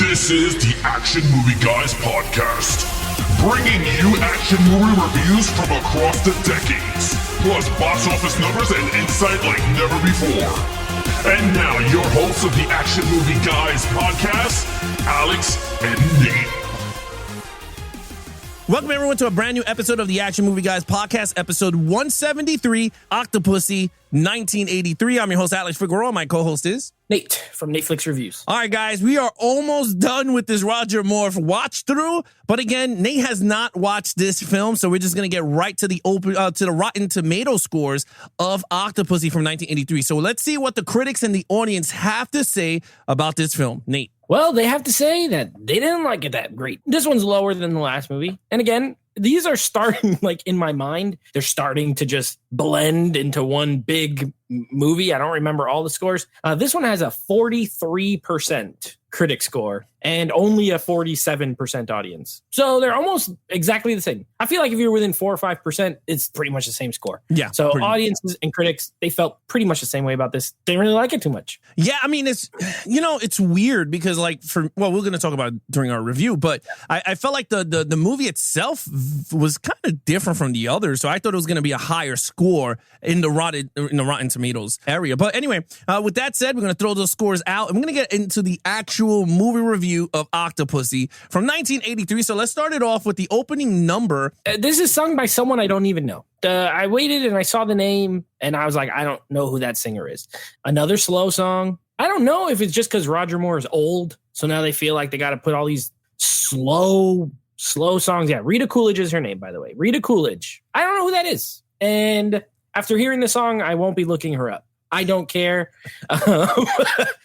This is the Action Movie Guys podcast, bringing you action movie reviews from across the decades, plus box office numbers and insight like never before. And now, your hosts of the Action Movie Guys podcast, Alex and Nate. Welcome, everyone, to a brand new episode of the Action Movie Guys podcast, episode 173, Octopussy, 1983. I'm your host, Alex Figueroa. My co-host is Nate from Netflix Reviews. All right, guys, we are almost done with this Roger Moore watch through. But again, Nate has not watched this film, so we're just going to get right to the Rotten Tomato scores of Octopussy from 1983. So let's see what the critics and the audience have to say about this film. Nate. Well, they have to say that they didn't like it that great. This one's lower than the last movie. And again, these are starting, like, in my mind, they're starting to just blend into one big movie. I don't remember all the scores. This one has a 43% critic score and only a 47% audience. So they're almost exactly the same. I feel like if you're within 4 or 5%, it's pretty much the same score. Yeah. So audiences and critics, they felt pretty much the same way about this. They didn't really like it too much. Yeah, I mean, it's weird because, like, we're going to talk about it during our review, but I felt like the movie itself was kind of different from the others. So I thought it was going to be a higher score in the Rotten Tomatoes area. But anyway, with that said, we're going to throw those scores out and we're going to get into the actual movie review of Octopussy from 1983. So let's start it off with the opening number. This is sung by someone I don't even know. I waited and I saw the name and I was like, I don't know who that singer is. Another slow song. I don't know if it's just because Roger Moore is old, so now they feel like they got to put all these slow songs. Yeah, Rita Coolidge is her name, by the way. Rita Coolidge. I don't know who that is. And after hearing the song, I won't be looking her up. I don't care.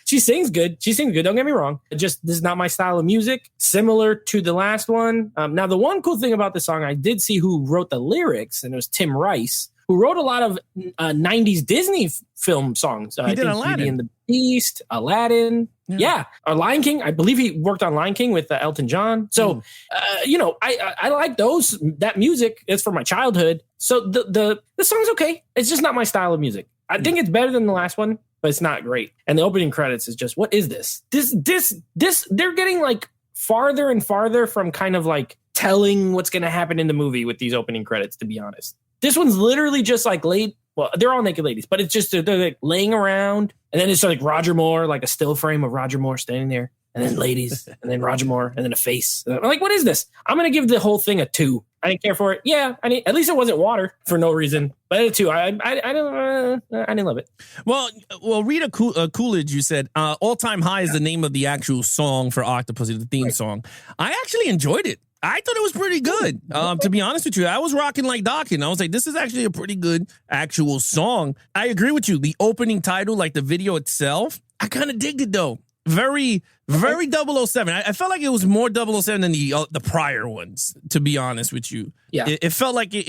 She sings good. Don't get me wrong. Just, this is not my style of music. Similar to the last one. Now, the one cool thing about the song, I did see who wrote the lyrics, and it was Tim Rice, who wrote a lot of 90s Disney film songs. He did Aladdin. Beauty and the Beast, Aladdin. Yeah. Lion King. I believe he worked on Lion King with Elton John. So, I like that music. It's from my childhood. So the song's okay. It's just not my style of music. I think it's better than the last one, but it's not great. And the opening credits is just, what is this? This, they're getting like farther and farther from kind of like telling what's going to happen in the movie with these opening credits, to be honest. This one's literally just like they're all naked ladies, but it's just, they're like laying around. And then it's like Roger Moore, like a still frame of Roger Moore standing there. And then ladies, and then Roger Moore, and then a face. I'm like, what is this? I'm going to give the whole thing a 2. I didn't care for it. Yeah, at least it wasn't water for no reason. But a 2. I didn't love it. Well, Rita Coolidge, you said, All Time High is the name of the actual song for Octopussy, the theme song. I actually enjoyed it. I thought it was pretty good. To be honest with you, I was rocking like Dawkins. I was like, this is actually a pretty good actual song. I agree with you. The opening title, like the video itself, I kind of digged it though. Very 007. I felt like it was more 007 than the prior ones, to be honest with you. Yeah. It felt like it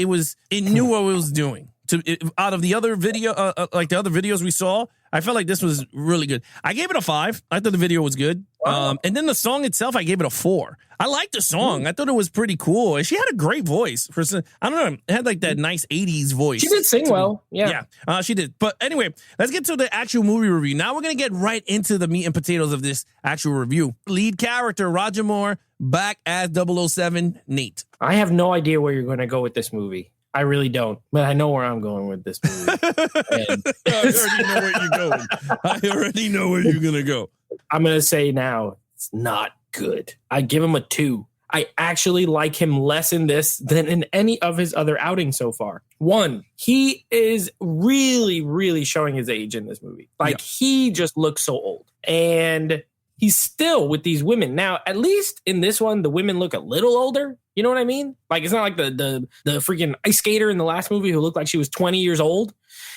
knew what it was doing. Out of the other video, like the other videos we saw, I felt like this was really good. I gave it a 5. I thought the video was good. Wow. And then the song itself, I gave it a 4. I liked the song. I thought it was pretty cool. And she had a great voice. I don't know. It had like that nice 80s voice. She did sing well. Yeah. Yeah, she did. But anyway, let's get to the actual movie review. Now we're going to get right into the meat and potatoes of this actual review. Lead character, Roger Moore, back as 007, Nate. I have no idea where you're going to go with this movie. I really don't, but I know where I'm going with this movie. I already know where you're going to go. I'm going to say now, it's not good. I give him a 2. I actually like him less in this than in any of his other outings so far. 1, he is really, really showing his age in this movie. He just looks so old. And he's still with these women. Now, at least in this one, the women look a little older. You know what I mean? Like, it's not like the freaking ice skater in the last movie who looked like she was 20 years old.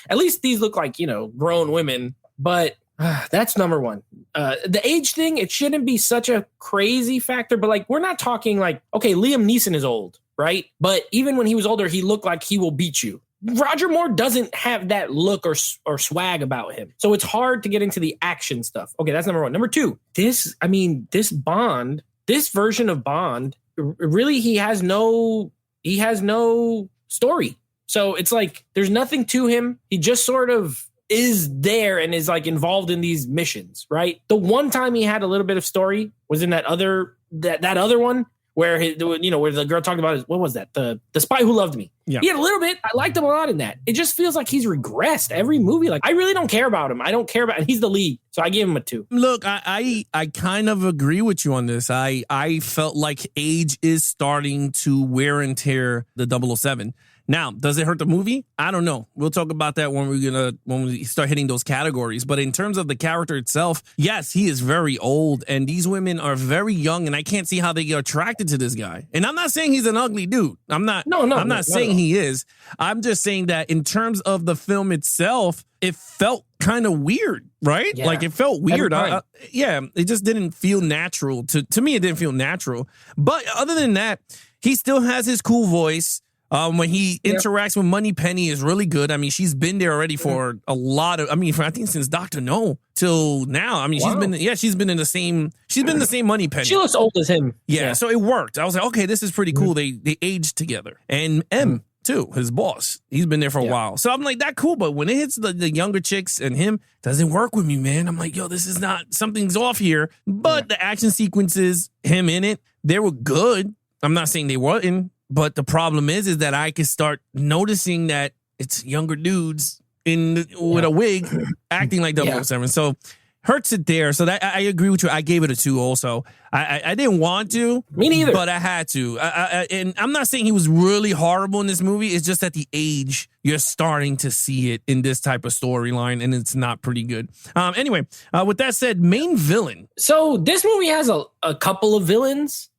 At least these look like, grown women. But that's number 1. The age thing, it shouldn't be such a crazy factor. But, like, we're not talking like, okay, Liam Neeson is old, right? But even when he was older, he looked like he will beat you. Roger Moore doesn't have that look or swag about him. So it's hard to get into the action stuff. Okay, that's number 1. Number 2, this version of Bond, really, he has no story. So it's like, there's nothing to him. He just sort of is there and is like involved in these missions, right? The one time he had a little bit of story was in that other one where where the girl talked about what was that? The Spy Who Loved Me. Yeah. He had a little bit. I liked him a lot in that. It just feels like he's regressed every movie. Like I really don't care about him. I don't care about, and he's the lead, so I give him a 2. Look, I kind of agree with you on this. I felt like age is starting to wear and tear the 007. Now, does it hurt the movie? I don't know. We'll talk about that when we start hitting those categories. But in terms of the character itself, yes, he is very old, and these women are very young, and I can't see how they get attracted to this guy. And I'm not saying he's an ugly dude. I'm not saying he is. I'm just saying that in terms of the film itself, it felt kind of weird, right? Yeah. Like it felt weird. It just didn't feel natural. To me, it didn't feel natural. But other than that, he still has his cool voice. When he interacts with Moneypenny is really good. I mean, she's been there already for a lot of, I think since Dr. No till now. I mean, she's been in the same Moneypenny. She looks old as him. Yeah, so it worked. I was like, okay, this is pretty cool. They aged together. And M too, his boss, he's been there for a while. So I'm like, that cool. But when it hits the younger chicks and him, doesn't work with me, man. I'm like, yo, this is not, something's off here. But the action sequences, him in it, they were good. I'm not saying they weren't. But the problem is that I could start noticing that it's younger dudes with a wig acting like 007. So hurts it there. So that I agree with you. I gave it a 2 also. I didn't want to. Me neither. But I had to. And I'm not saying he was really horrible in this movie. It's just at the age, you're starting to see it in this type of storyline, and it's not pretty good. Anyway, with that said, main villain. So this movie has a couple of villains.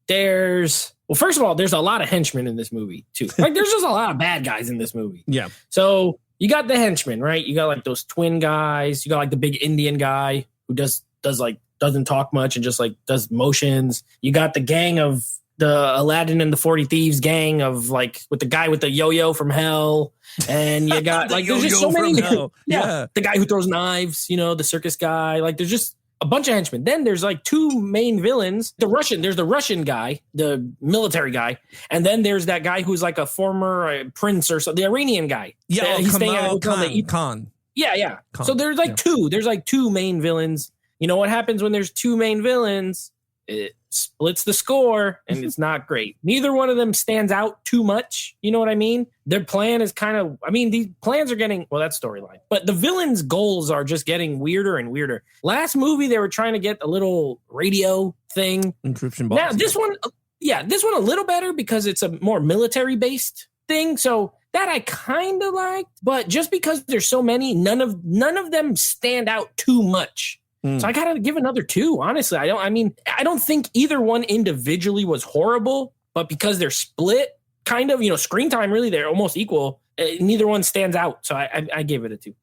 Well, first of all, there's a lot of henchmen in this movie, too. Like, there's just a lot of bad guys in this movie. Yeah. So you got the henchmen, right? You got like those twin guys. You got like the big Indian guy who doesn't talk much and just like does motions. You got the gang of the Aladdin and the 40 Thieves gang of like with the guy with the yo-yo from hell. And you got like, there's just so many. Yeah. The guy who throws knives, the circus guy. Like, there's just a bunch of henchmen. Then there's like 2 main villains. There's the Russian guy, the military guy, and then there's that guy who's like a former prince or something, the Iranian guy. Yeah, he's staying at Khan. Yeah. So there's like 2. There's like 2 main villains. You know what happens when there's 2 main villains? It splits the score, and it's not great. Neither one of them stands out too much. You know what I mean? Their plan is these plans are getting, well, that's storyline. But the villains' goals are just getting weirder and weirder. Last movie, they were trying to get a little radio thing. Encryption box. Now, this one a little better because it's a more military-based thing. So that I kind of liked. But just because there's so many, none of them stand out too much. So I gotta give another 2. Honestly, I don't think either one individually was horrible, but because they're split, kind of, screen time really, they're almost equal. Neither one stands out, so I gave it a 2.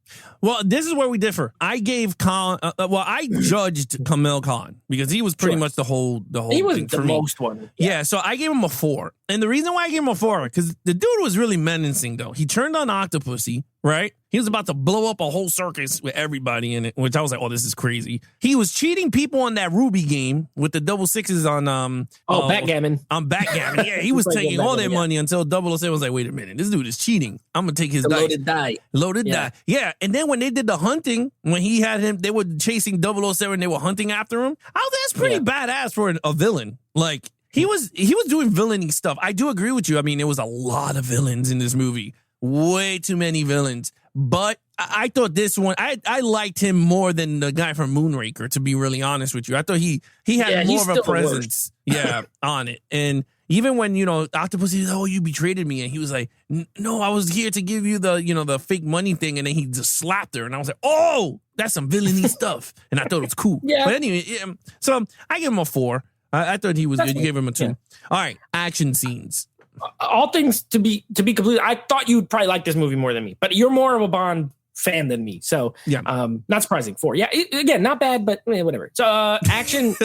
Well, this is where we differ. I gave Khan. I judged Kamel Khan because he was pretty much the whole. He was thing the for me. most one. Yeah, so I gave him a 4, and the reason why I gave him a 4 because the dude was really menacing. Though he turned on Octopussy, right? He was about to blow up a whole circus with everybody in it, which I was like, "Oh, this is crazy." He was cheating people on that Ruby game with the 666 on backgammon. On backgammon, yeah, he was taking all their money until 007 was like, "Wait a minute, this dude is cheating. I'm gonna take his dice." Loaded die. Yeah, and then when they did the hunting, when he had him, they were chasing 007. They were hunting after him. I was that's pretty badass for a villain. Like he was doing villainy stuff. I do agree with you. I mean, there was a lot of villains in this movie. Way too many villains. But I thought this one, I liked him more than the guy from Moonraker, to be really honest with you. I thought he had more of a presence on it. And even when, Octopussy said, "Oh, you betrayed me." And he was like, "No, I was here to give you the fake money thing." And then he just slapped her. And I was like, "Oh, that's some villainy stuff." And I thought it was cool. Yeah. But anyway, so I give him a 4. I thought he was good. You gave him a 2. Yeah. All right. Action scenes. All things to be completely, I thought you'd probably like this movie more than me, but you're more of a Bond fan than me, so not surprising. 4, again, not bad, but whatever. So action,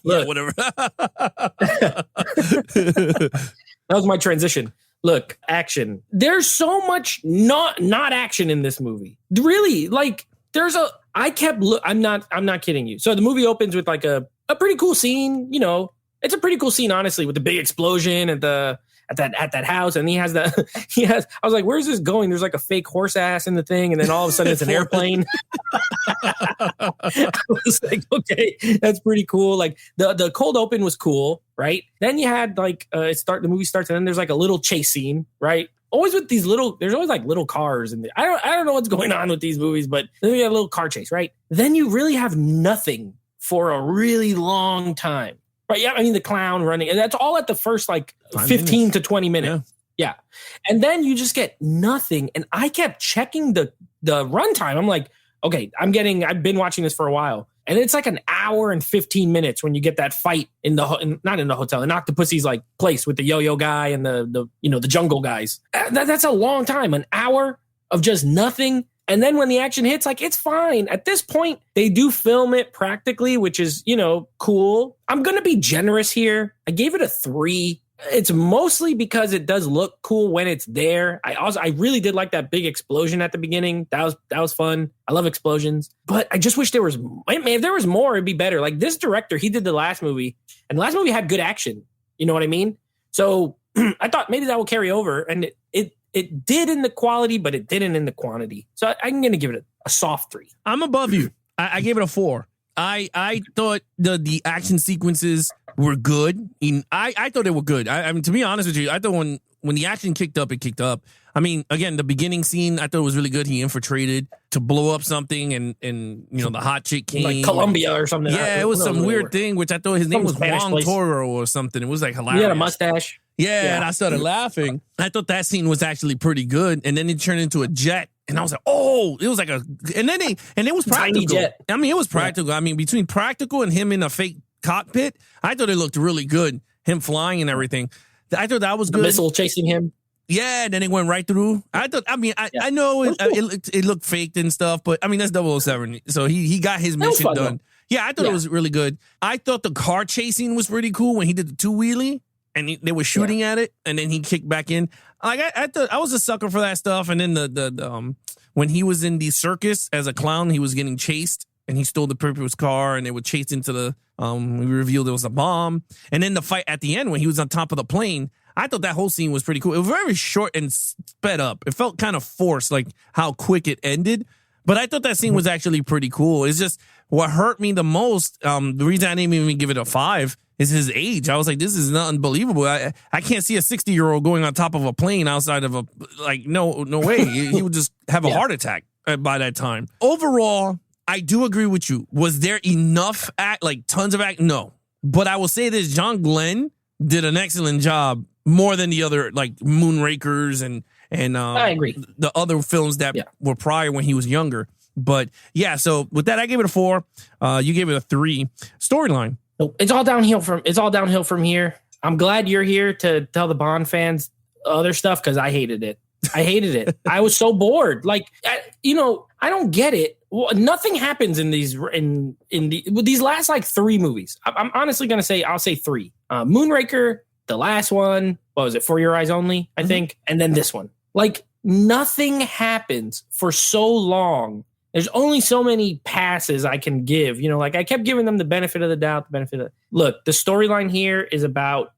whatever. That was my transition. Look, action. There's so much not action in this movie. Really, like I'm not kidding you. So the movie opens with like a pretty cool scene. It's a pretty cool scene, honestly, with the big explosion at that house, and he has I was like, where's this going? There's like a fake horse ass in the thing, and then all of a sudden it's an airplane. I was like, okay, that's pretty cool. Like the cold open was cool, right? Then you had like the movie starts, and then there's like a little chase scene, right? Always with these there's always like little cars, and I don't know what's going on with these movies, but then you have a little car chase, right? Then you really have nothing for a really long time. Right, yeah, I mean the clown running, and that's all at the first like 15 to 20 minutes. Yeah. And then you just get nothing. And I kept checking the runtime. I'm like, okay, I've been watching this for a while. And it's like an hour and 15 minutes when you get that fight not in the hotel, in Octopussy's like place with the yo-yo guy and the jungle guys. That's a long time, an hour of just nothing. And then when the action hits, like, it's fine. At this point, they do film it practically, which is, cool. I'm going to be generous here. I gave it a 3. It's mostly because it does look cool when it's there. I really did like that big explosion at the beginning. That was fun. I love explosions. But I just wish if there was more, it'd be better. Like this director, he did the last movie, and the last movie had good action. You know what I mean? So I thought maybe that will carry over, and it did in the quality, but it didn't in the quantity. So I'm going to give it a soft 3. I'm above you. I gave it a 4. I thought the action sequences were good. I thought they were good. I mean, to be honest with you, I thought when the action kicked up, it kicked up. I mean, again, the beginning scene, I thought it was really good. He infiltrated to blow up something, and the hot chick came. Like Colombia or something. Yeah, it was some weird thing, which I thought his name was Juan Toro or something. It was like hilarious. He had a mustache. Yeah, and I started laughing. I thought that scene was actually pretty good. And then it turned into a jet. And I was like, oh, it was like and it was practical. Tiny jet. I mean, it was practical. Yeah. I mean, between practical and him in a fake cockpit, I thought it looked really good. Him flying and everything. I thought that was good. The missile chasing him. Yeah, and then it went right through. I know it looked faked and stuff, but I mean, that's 007. So he got his mission done. Though. Yeah, I thought it was really good. I thought the car chasing was pretty cool when he did the 2-wheelie. And they were shooting at it, and then he kicked back in. Like I thought, I was a sucker for that stuff. And then the when he was in the circus as a clown, he was getting chased, and he stole the purpose car, and they were chased into the. We revealed it was a bomb, and then the fight at the end when he was on top of the plane. I thought that whole scene was pretty cool. It was very short and sped up. It felt kind of forced, like how quick it ended. But I thought that scene was actually pretty cool. It's just what hurt me the most. The reason I didn't even give it a 5 is his age. I was like, this is not unbelievable. I can't see a 60-year-old going on top of a plane outside of no way. He would just have a heart attack by that time. Overall, I do agree with you. Was there enough tons of act? No. But I will say this, John Glenn did an excellent job, more than the other Moonrakers and I agree. The other films that were prior when he was younger. But yeah, so with that, I gave it a 4. You gave it a 3. Storyline. It's all downhill from here. I'm glad you're here to tell the Bond fans other stuff, because I hated it. I was so bored. Like, I don't get it. Well, nothing happens in these these last 3 movies. I'm honestly gonna say I'll say 3. Moonraker, the last one. What was it? For Your Eyes Only, I think, and then this one. Like, nothing happens for so long. There's only so many passes I can give. I kept giving them the benefit of the doubt. Look, the storyline here is about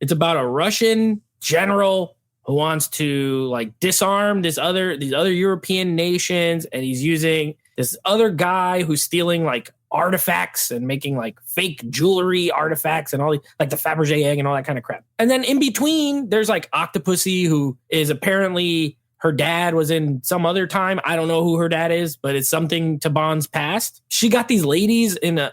it's about a Russian general who wants to disarm these other European nations, and he's using this other guy who's stealing artifacts and making fake jewelry artifacts and all the Fabergé egg and all that kind of crap. And then in between, there's Octopussy, who is apparently her dad was in some other time. I don't know who her dad is, but it's something to Bond's past. She got these ladies in a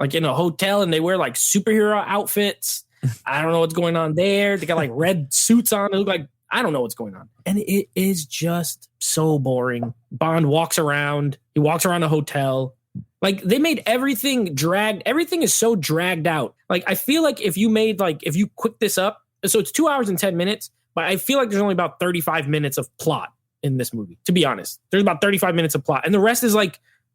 hotel, and they wear superhero outfits. I don't know what's going on there. They got red suits on. They look I don't know what's going on. And it is just so boring. Bond walks around. He walks around a hotel. They made everything dragged. Everything is so dragged out. I feel if you made if you quick this up, so it's 2 hours and 10 minutes, but I feel there's only about 35 minutes of plot in this movie, to be honest. There's about 35 minutes of plot. And the rest is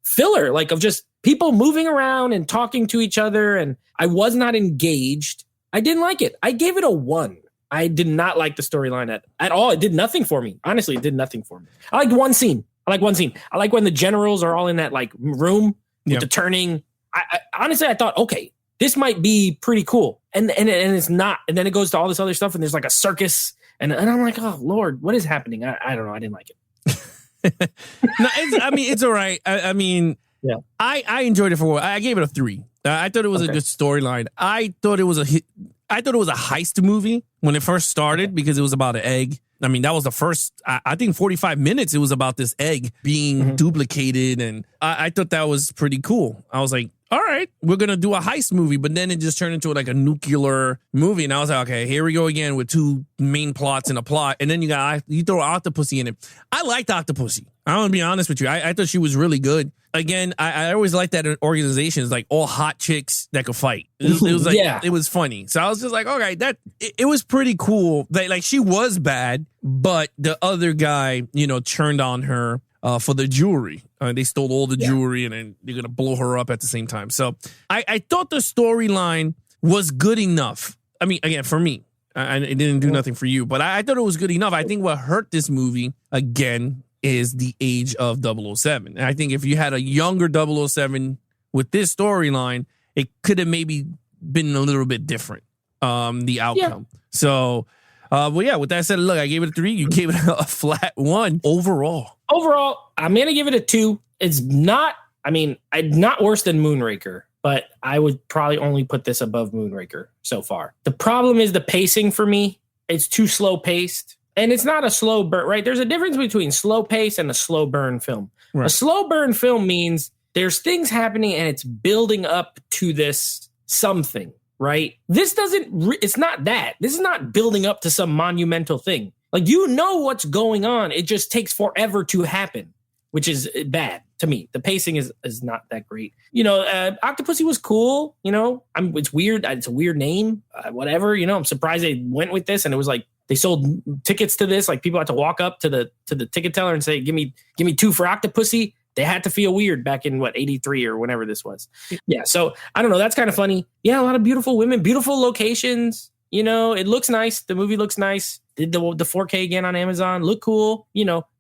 filler, of just people moving around and talking to each other. And I was not engaged. I didn't like it. I gave it a 1. I did not like the storyline at all. It did nothing for me. Honestly, it did nothing for me. I liked one scene. I like when the generals are all in that room with the turning. I honestly, I thought, okay, this might be pretty cool. and it's not. And then it goes to all this other stuff, and there's like a circus, and I'm like, oh Lord, what is happening? I don't know. I didn't like it. No, it's all right. I mean, yeah, I enjoyed it for what I gave it a 3. I thought it was a good storyline. I thought it was a heist movie when it first started because it was about an egg. I mean, that was the first, I think 45 minutes, it was about this egg being duplicated. And I thought that was pretty cool. I was like, all right, we're going to do a heist movie. But then it just turned into like a nuclear movie. And I was like, okay, here we go again with 2 main plots and a plot. And then you throw Octopussy in it. I liked Octopussy. I'm going to be honest with you. I thought she was really good. Again, I always liked that in organizations, like all hot chicks that could fight. It was like, it was funny. So I was just like, okay, it was pretty cool. Like she was bad, but the other guy, turned on her for the jewelry. They stole all the jewelry and then they're going to blow her up at the same time. So I thought the storyline was good enough. I mean, again, for me, it didn't do nothing for you, but I thought it was good enough. I think what hurt this movie, again, is the age of 007. And I think if you had a younger 007 with this storyline, it could have maybe been a little bit different, the outcome. Yeah. So, with that said, look, I gave it a 3. You gave it a flat 1 overall. Overall, I'm going to give it a 2. It's not worse than Moonraker, but I would probably only put this above Moonraker so far. The problem is the pacing for me. It's too slow paced. And it's not a slow burn, right? There's a difference between slow pace and a slow burn film. Right. A slow burn film means there's things happening and it's building up to this something, right? This it's not that. This is not building up to some monumental thing. Like, what's going on. It just takes forever to happen, which is bad to me. The pacing is not that great. Octopussy was cool. It's weird. It's a weird name, whatever. I'm surprised they went with this. And it was like, they sold tickets to this. Like, people had to walk up to the ticket teller and say, give me 2 for Octopussy. They had to feel weird back in 83 or whenever this was. Yeah. So I don't know. That's kind of funny. Yeah. A lot of beautiful women, beautiful locations. It looks nice. The movie looks nice. Did the 4K again on Amazon. Look cool.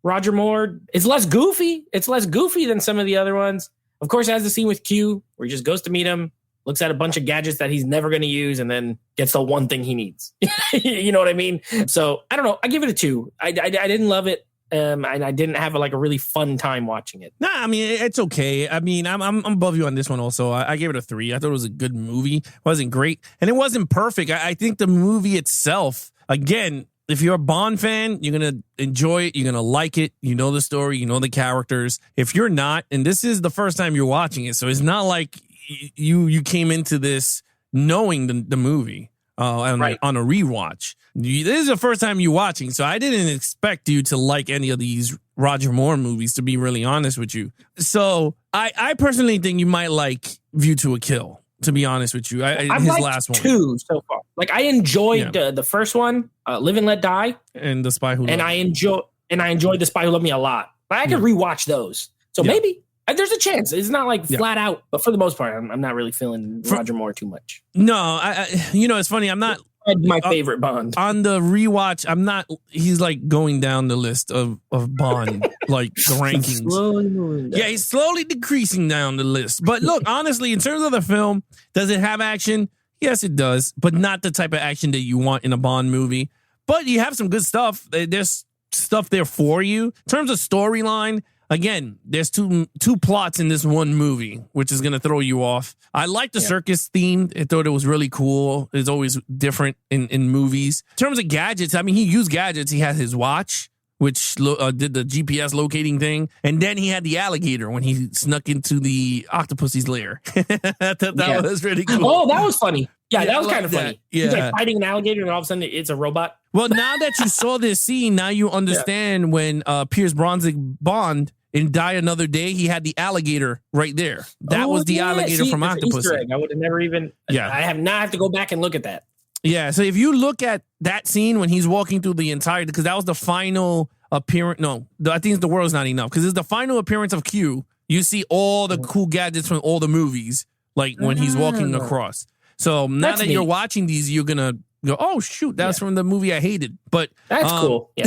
Roger Moore. It's less goofy. It's less goofy than some of the other ones. Of course, it has the scene with Q where he just goes to meet him, looks at a bunch of gadgets that he's never going to use, and then gets the one thing he needs. You know what I mean? So I don't know. I give it a 2. I didn't love it. And I didn't have a really fun time watching it. Nah, I mean, it's okay. I mean, I'm above you on this one also. I gave it a 3. I thought it was a good movie. It wasn't great. And it wasn't perfect. I think the movie itself, again, if you're a Bond fan, you're going to enjoy it. You're going to like it. You know the story. You know the characters. If you're not, and this is the first time you're watching it, so it's not like you came into this knowing the movie on a rewatch. This is the first time you're watching, so I didn't expect you to like any of these Roger Moore movies, to be really honest with you. So I personally think you might like View to a Kill, to be honest with you. His last one. 2 so far. Like, I enjoyed the first one, Live and Let Die, and The Spy Who Loved Me. I enjoyed The Spy Who Loved Me a lot. But I could rewatch those. So maybe there's a chance. It's not like flat out, but for the most part, I'm not really feeling Roger Moore too much. No, it's funny. I'm not my favorite Bond. On the rewatch, I'm not. He's like going down the list of Bond, like the rankings. Yeah, he's slowly decreasing down the list. But look, honestly, in terms of the film, does it have action? Yes, it does, but not the type of action that you want in a Bond movie. But you have some good stuff. There's stuff there for you. In terms of storyline, again, there's two plots in this one movie, which is going to throw you off. I like the circus theme. I thought it was really cool. It's always different in movies. In terms of gadgets, I mean, he used gadgets. He had his watch, which did the GPS locating thing. And then he had the alligator when he snuck into the Octopussy's lair. I thought that was really cool. Oh, that was funny. Yeah, that was kind of funny. Yeah. He's like fighting an alligator and all of a sudden it's a robot. Well, now that you saw this scene, now you understand when Pierce Brosnan Bond in Die Another Day, he had the alligator right there. That was the alligator from Octopussy. I would have never even. Yeah, I have to go back and look at that. Yeah, so if you look at that scene when he's walking through the entire, because that was the final appearance. No, I think The World's Not Enough, because it's the final appearance of Q. You see all the cool gadgets from all the movies, like when he's walking across. So now that you're watching these, you're gonna go, oh shoot, that's from the movie I hated. But that's cool. Yeah.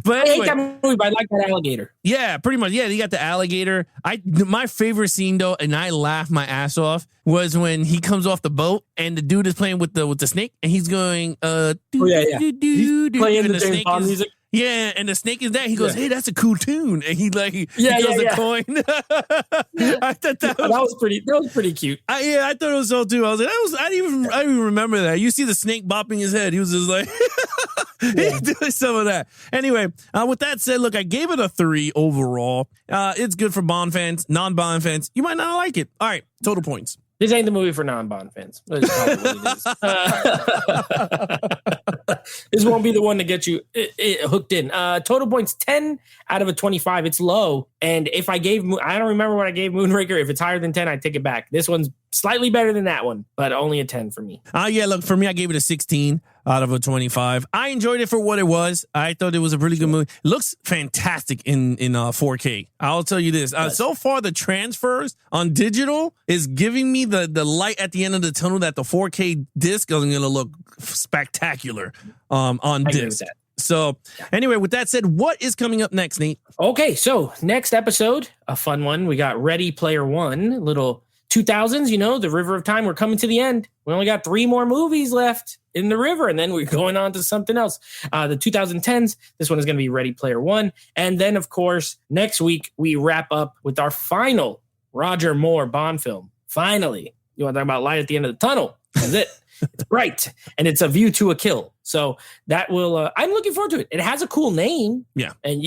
But anyway, I hate that movie, but I like that alligator. Yeah, pretty much. Yeah, you got the alligator. My favorite scene though, and I laughed my ass off, was when he comes off the boat and the dude is playing with the snake, and he's going he's playing the James Bond music. Yeah, and the snake is there. He goes, "Hey, that's a cool tune," and he throws a coin. I thought that was pretty cute. I thought it was so too. I was like, I didn't even remember that. You see the snake bopping his head. He was just like, he's doing some of that. Anyway, with that said, look, I gave it a 3 overall. It's good for Bond fans, non-Bond fans. You might not like it. All right, total points. This ain't the movie for non-Bond fans. That's probably what it is. This won't be the one to get you hooked in. Total points 10 out of a 25. It's low. And if I don't remember what I gave Moonraker. If it's higher than 10, I take it back. This one's slightly better than that one, but only a 10 for me. Yeah, look, for me, I gave it a 16 out of a 25. I enjoyed it for what it was. I thought it was a pretty good movie. It looks fantastic in 4K. I'll tell you this. So far, the transfers on digital is giving me the light at the end of the tunnel that the 4K disc is going to look spectacular on disc. So anyway, with that said, what is coming up next, Nate? Okay, so next episode, a fun one. We got Ready Player One, little 2000s, the River of Time. We're coming to the end. We only got 3 more movies left in the river, and then we're going on to something else. The 2010s, this one is going to be Ready Player One. And then, of course, next week, we wrap up with our final Roger Moore Bond film. Finally. You want to talk about light at the end of the tunnel? That's it. It's bright, and it's A View to a Kill. So that will, I'm looking forward to it. It has a cool name. Yeah. And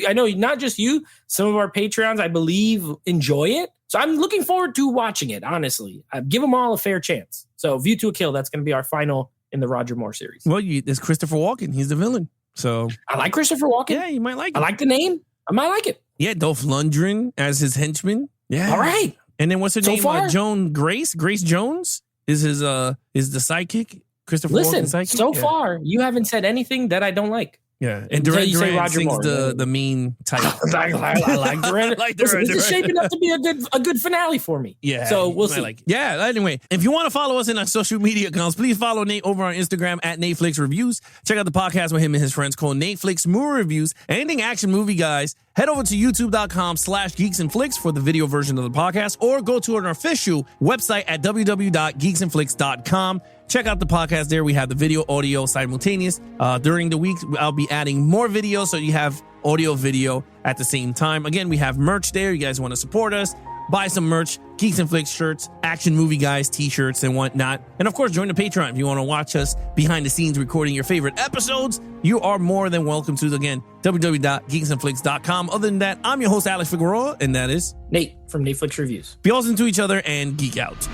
I know not just you, some of our Patreons, I believe, enjoy it. So I'm looking forward to watching it, honestly. I give them all a fair chance. So View to a Kill, that's going to be our final in the Roger Moore series. Well, it's Christopher Walken. He's the villain. So I like Christopher Walken. Yeah, you might like it. I like the name. I might like it. Yeah, Dolph Lundgren as his henchman. Yeah. All right. And then what's her name? Far? Grace Jones is the sidekick. Christopher Walken's sidekick. So far, you haven't said anything that I don't like. Yeah, and Duran Duran sings Moore, the mean type. I like Duran. This is shaping up to be a good finale for me. Yeah, so we'll see. Yeah. Anyway, if you want to follow us in our social media accounts, please follow Nate over on Instagram at Nateflix Reviews. Check out the podcast with him and his friends called Nateflix Movie Reviews. Anything action movie, guys. Head over to youtube.com/geeksandflicks for the video version of the podcast, or go to an official website at www.geeksandflicks.com. Check out the podcast there. We have the video, audio simultaneous. During the week, I'll be adding more videos so you have audio, video at the same time. Again, we have merch there. You guys want to support us, buy some merch, Geeks and Flicks shirts, Action Movie Guys t-shirts and whatnot. And of course, join the Patreon if you want to watch us behind the scenes recording your favorite episodes. You are more than welcome to. Again, www.geeksandflicks.com. Other than that, I'm your host, Alex Figueroa, and that is Nate from Nateflix Reviews. Be awesome to each other and geek out.